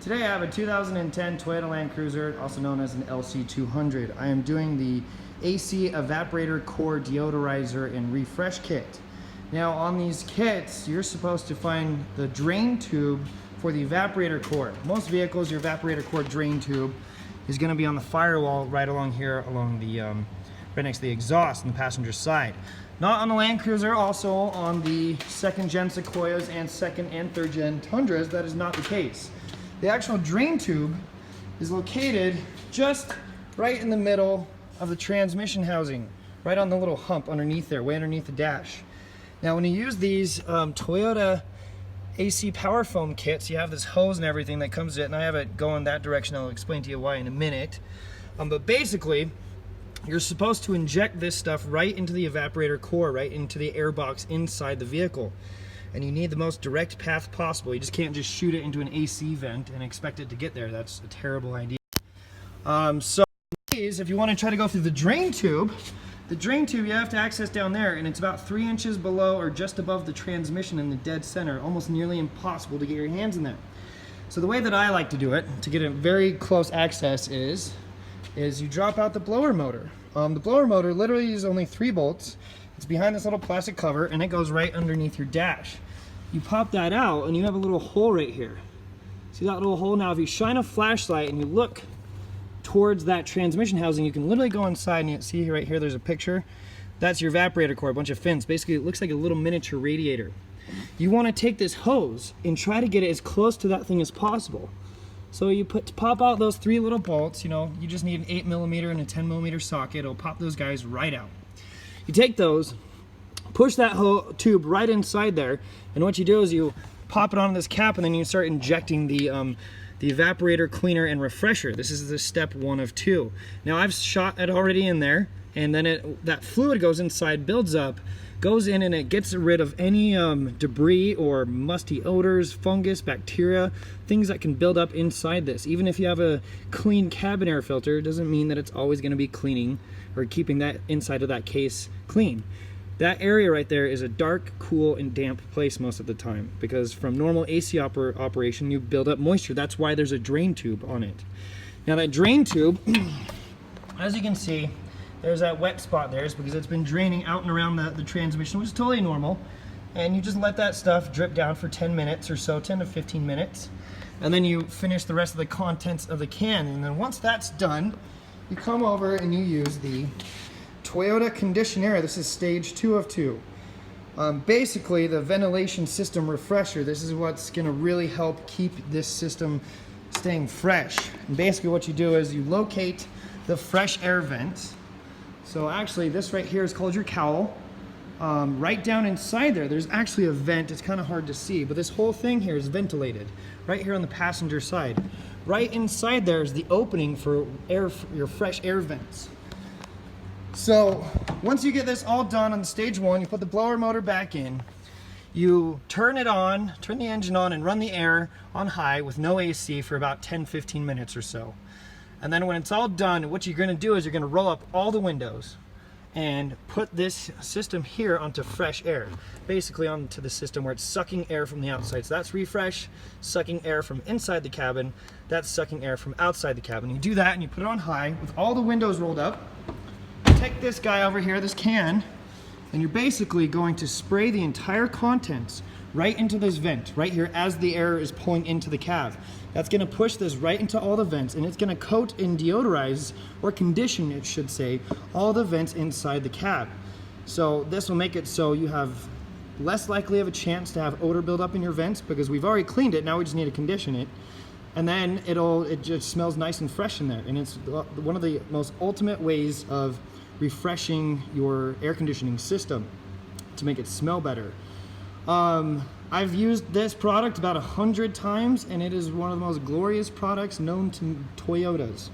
Today I have a 2010 Toyota Land Cruiser, also known as an LC200. I am doing the AC Evaporator Core Deodorizer and Refresh Kit. Now on these kits, you're supposed to find the drain tube for the evaporator core. Most vehicles, your evaporator core drain tube is going to be on the firewall right along here, along the right next to the exhaust on the passenger side. Not on the Land Cruiser, also on the second gen Sequoias and second and third gen Tundras, that is not the case. The actual drain tube is located just right in the middle of the transmission housing, right on the little hump underneath there, way underneath the dash. Now when you use these Toyota AC power foam kits, you have this hose and everything that comes in, and I have it going that direction. I'll explain to you why in a minute. But basically, you're supposed to inject this stuff right into the evaporator core, right into the air box inside the vehicle. And you need the most direct path possible. You just can't just shoot it into an AC vent and expect it to get there. That's a terrible idea. So if you want to try to go through the drain tube you have to access down there, and it's about 3 inches below or just above the transmission in the dead center. Almost nearly impossible to get your hands in there. So the way that I like to do it, to get a very close access, is you drop out the blower motor. The blower motor literally is only 3 bolts. It's behind this little plastic cover, and it goes right underneath your dash. You pop that out, and you have a little hole right here. See that little hole? Now if you shine a flashlight and you look towards that transmission housing, you can literally go inside, and you see right here there's a picture. That's your evaporator core, a bunch of fins. Basically it looks like a little miniature radiator. You want to take this hose and try to get it as close to that thing as possible. So you pop out those 3 little bolts. You know, you just need an 8mm and a 10mm socket. It'll pop those guys right out. You take those, push that whole tube right inside there, and what you do is you pop it on this cap, and then you start injecting the evaporator cleaner and refresher. This is the step 1 of 2. Now I've shot it already in there, and then that fluid goes inside, builds up, goes in, and it gets rid of any debris or musty odors, fungus, bacteria, things that can build up inside this. Even if you have a clean cabin air filter, it doesn't mean that it's always going to be cleaning or keeping that inside of that case clean. That area right there is a dark, cool, and damp place most of the time, because from normal AC operation you build up moisture. That's why there's a drain tube on it. Now that drain tube, as you can see, there's that wet spot there. It's because it's been draining out and around the transmission, which is totally normal. And you just let that stuff drip down for 10 minutes or so, 10 to 15 minutes. And then you finish the rest of the contents of the can. And then once that's done, you come over and you use the Toyota Conditioner. This is stage 2 of 2. Basically, the ventilation system refresher. This is what's going to really help keep this system staying fresh. And basically what you do is you locate the fresh air vent. So actually this right here is called your cowl. Right down inside there's actually a vent. It's kind of hard to see, but this whole thing here is ventilated right here on the passenger side. Right inside there is the opening for your fresh air vents. So once you get this all done on stage 1, you put the blower motor back in, you turn it on, turn the engine on, and run the air on high with no AC for about 10-15 minutes or so. And then when it's all done, what you're going to do is you're going to roll up all the windows and put this system here onto fresh air, basically onto the system where it's sucking air from the outside. So that's refresh, sucking air from inside the cabin, that's sucking air from outside the cabin. You do that and you put it on high with all the windows rolled up. Take this guy over here, this can, and you're basically going to spray the entire contents right into this vent right here as the air is pulling into the cab. That's going to push this right into all the vents, and it's going to coat and deodorize, or condition it should say, all the vents inside the cab. So this will make it so you have less likely of a chance to have odor build up in your vents, because we've already cleaned it. Now we just need to condition it, and then it just smells nice and fresh in there. And it's one of the most ultimate ways of refreshing your air conditioning system to make it smell better. I've used this product about 100 times, and it is one of the most glorious products known to Toyotas.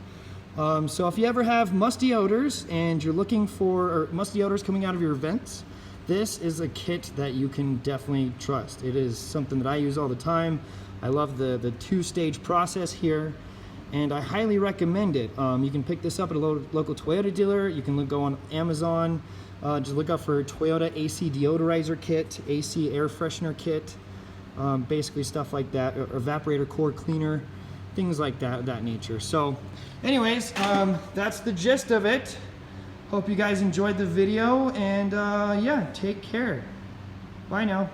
So if you ever have musty odors and you're looking for musty odors coming out of your vents, this is a kit that you can definitely trust. It is something that I use all the time. I love the 2-stage process here, and I highly recommend it. You can pick this up at a local Toyota dealer. You can go on Amazon. Just look up for Toyota AC Deodorizer Kit, AC Air Freshener Kit, basically stuff like that, evaporator core cleaner. things like that nature. So anyways, that's the gist of it. Hope you guys enjoyed the video, and yeah, take care. Bye now.